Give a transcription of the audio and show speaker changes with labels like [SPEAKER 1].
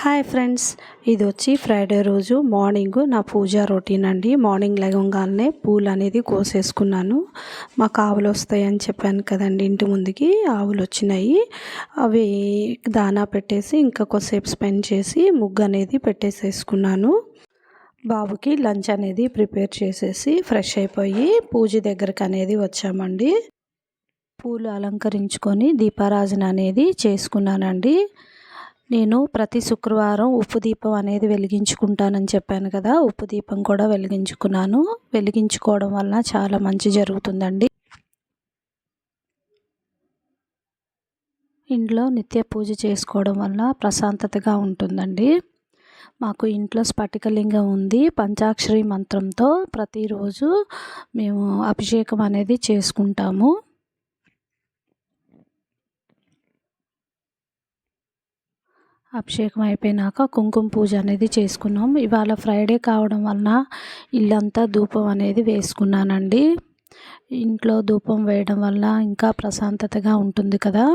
[SPEAKER 1] Hi friends, ఇది వచ్చి Friday రోజు మార్నింగ్ నా పూజా రొటీన్ అండి. మార్నింగ్ లేవగానే పూలు అనేది కోసేసుకున్నాను. మాకు ఆవులు వస్తాయని చెప్పాను కదండి, ఇంటి ముందుకి ఆవులు వచ్చినాయి. అవి దానా పెట్టేసి ఇంకా కొద్దిసేపు స్పెండ్ చేసి ముగ్గు అనేది పెట్టేసేసుకున్నాను. బాబుకి లంచ్ అనేది ప్రిపేర్ చేసేసి ఫ్రెష్ అయిపోయి పూజ దగ్గరకు అనేది వచ్చామండి. పూలు అలంకరించుకొని దీపారాజన అనేది చేసుకున్నానండి. నేను ప్రతి శుక్రవారం ఉప్పు దీపం అనేది వెలిగించుకుంటానని చెప్పాను కదా, ఉప్పు దీపం కూడా వెలిగించుకున్నాను. వెలిగించుకోవడం వలన చాలా మంచి జరుగుతుందండి. ఇంట్లో నిత్య పూజ చేసుకోవడం వల్ల ప్రశాంతతగా ఉంటుందండి. మాకు ఇంట్లో స్ఫటికలింగం ఉంది. పంచాక్షరి మంత్రంతో ప్రతిరోజు మేము అభిషేకం అనేది చేసుకుంటాము. అభిషేకం అయిపోయినాక కుంకుమ పూజ అనేది చేసుకున్నాం. ఇవాళ ఫ్రైడే కావడం వలన ఇల్లంతా ధూపం అనేది వేసుకున్నానండి. ఇంట్లో ధూపం వేయడం వల్ల ఇంకా ప్రశాంతతగా ఉంటుంది కదా.